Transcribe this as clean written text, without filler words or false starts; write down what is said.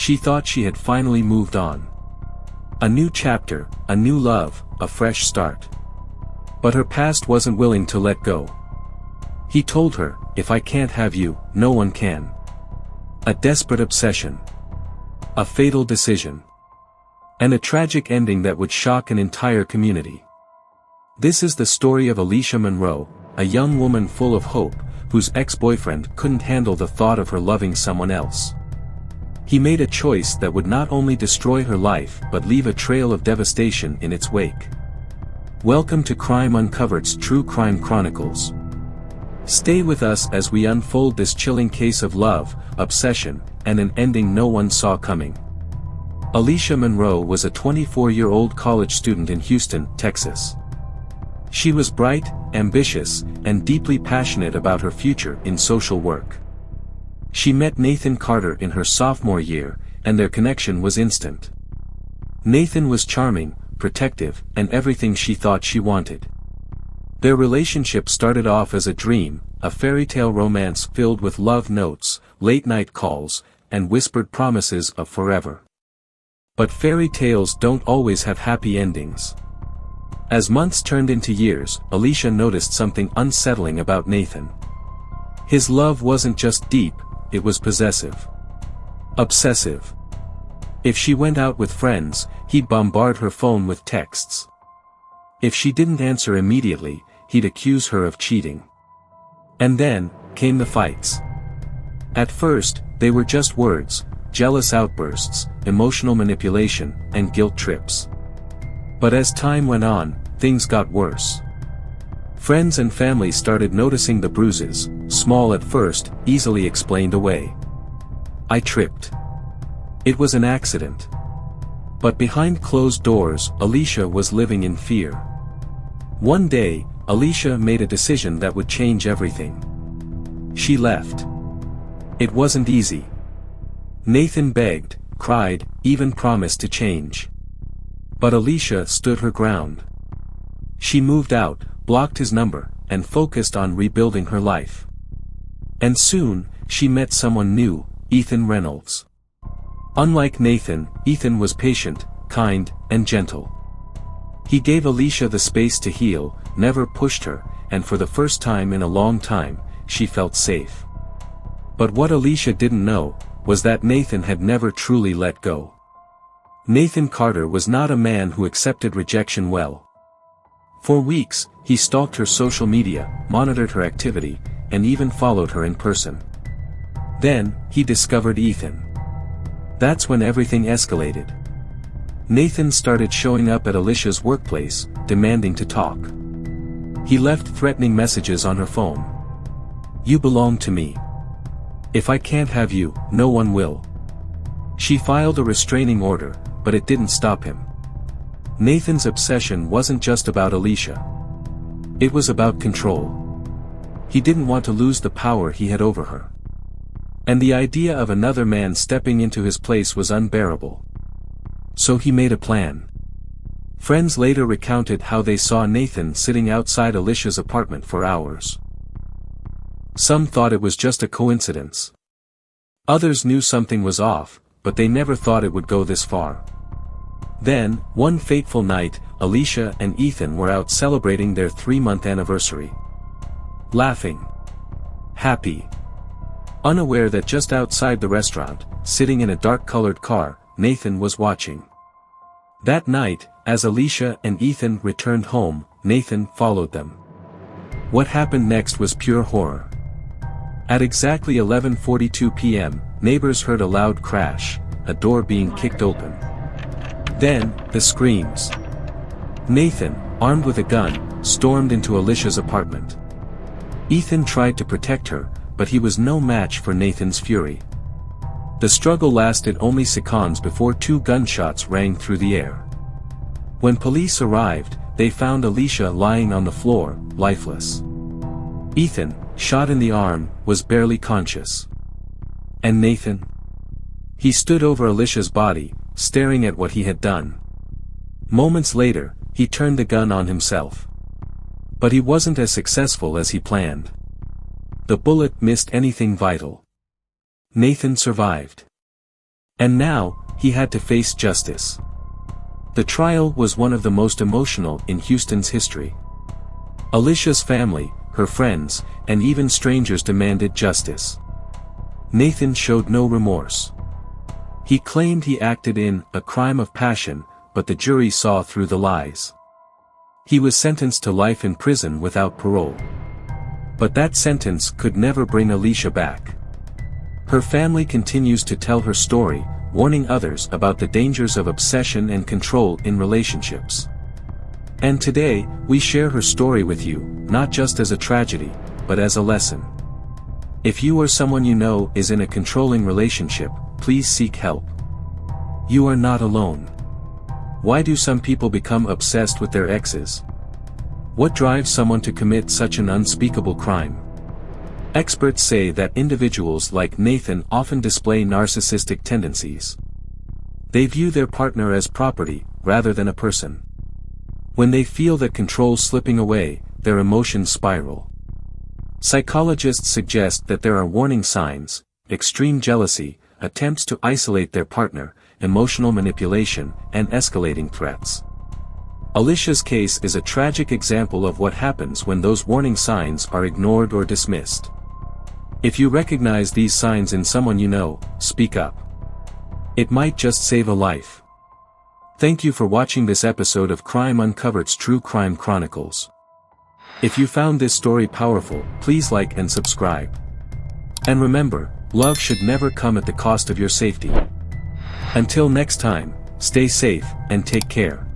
She thought she had finally moved on. A new chapter, a new love, a fresh start. But her past wasn't willing to let go. He told her, "If I can't have you, no one can." A desperate obsession. A fatal decision. And a tragic ending that would shock an entire community. This is the story of Alicia Monroe, a young woman full of hope, whose ex-boyfriend couldn't handle the thought of her loving someone else. He made a choice that would not only destroy her life but leave a trail of devastation in its wake. Welcome to Crime Uncovered's True Crime Chronicles. Stay with us as we unfold this chilling case of love, obsession, and an ending no one saw coming. Alicia Monroe was a 24-year-old college student in Houston, Texas. She was bright, ambitious, and deeply passionate about her future in social work. She met Nathan Carter in her sophomore year, and their connection was instant. Nathan was charming, protective, and everything she thought she wanted. Their relationship started off as a dream, a fairy tale romance filled with love notes, late-night calls, and whispered promises of forever. But fairy tales don't always have happy endings. As months turned into years, Alicia noticed something unsettling about Nathan. His love wasn't just deep, it was possessive. Obsessive. If she went out with friends, he'd bombard her phone with texts. If she didn't answer immediately, he'd accuse her of cheating. And then came the fights. At first, they were just words, jealous outbursts, emotional manipulation, and guilt trips. But as time went on, things got worse. Friends and family started noticing the bruises, small at first, easily explained away. "I tripped. It was an accident." But behind closed doors, Alicia was living in fear. One day, Alicia made a decision that would change everything. She left. It wasn't easy. Nathan begged, cried, even promised to change. But Alicia stood her ground. She moved out, blocked his number, and focused on rebuilding her life. And soon, she met someone new, Ethan Reynolds. Unlike Nathan, Ethan was patient, kind, and gentle. He gave Alicia the space to heal, never pushed her, and for the first time in a long time, she felt safe. But what Alicia didn't know, was that Nathan had never truly let go. Nathan Carter was not a man who accepted rejection well. For weeks, he stalked her social media, monitored her activity, and even followed her in person. Then, he discovered Ethan. That's when everything escalated. Nathan started showing up at Alicia's workplace, demanding to talk. He left threatening messages on her phone. "You belong to me. If I can't have you, no one will." She filed a restraining order, but it didn't stop him. Nathan's obsession wasn't just about Alicia. It was about control. He didn't want to lose the power he had over her. And the idea of another man stepping into his place was unbearable. So he made a plan. Friends later recounted how they saw Nathan sitting outside Alicia's apartment for hours. Some thought it was just a coincidence. Others knew something was off, but they never thought it would go this far. Then, one fateful night, Alicia and Ethan were out celebrating their 3-month anniversary. Laughing. Happy. Unaware that just outside the restaurant, sitting in a dark-colored car, Nathan was watching. That night, as Alicia and Ethan returned home, Nathan followed them. What happened next was pure horror. At exactly 11:42 p.m., neighbors heard a loud crash, a door being kicked open. Then, the screams. Nathan, armed with a gun, stormed into Alicia's apartment. Ethan tried to protect her, but he was no match for Nathan's fury. The struggle lasted only seconds before 2 gunshots rang through the air. When police arrived, they found Alicia lying on the floor, lifeless. Ethan, shot in the arm, was barely conscious. And Nathan? He stood over Alicia's body, staring at what he had done. Moments later, he turned the gun on himself. But he wasn't as successful as he planned. The bullet missed anything vital. Nathan survived. And now, he had to face justice. The trial was one of the most emotional in Houston's history. Alicia's family, her friends, and even strangers demanded justice. Nathan showed no remorse. He claimed he acted in a crime of passion, but the jury saw through the lies. He was sentenced to life in prison without parole. But that sentence could never bring Alicia back. Her family continues to tell her story, warning others about the dangers of obsession and control in relationships. And today, we share her story with you, not just as a tragedy, but as a lesson. If you or someone you know is in a controlling relationship, please seek help. You are not alone. Why do some people become obsessed with their exes? What drives someone to commit such an unspeakable crime? Experts say that individuals like Nathan often display narcissistic tendencies. They view their partner as property, rather than a person. When they feel that control slipping away, their emotions spiral. Psychologists suggest that there are warning signs: extreme jealousy, attempts to isolate their partner, emotional manipulation, and escalating threats. Alicia's case is a tragic example of what happens when those warning signs are ignored or dismissed. If you recognize these signs in someone you know, speak up. It might just save a life. Thank you for watching this episode of Crime Uncovered's True Crime Chronicles. If you found this story powerful, please like and subscribe. And remember, love should never come at the cost of your safety. Until next time, stay safe and take care.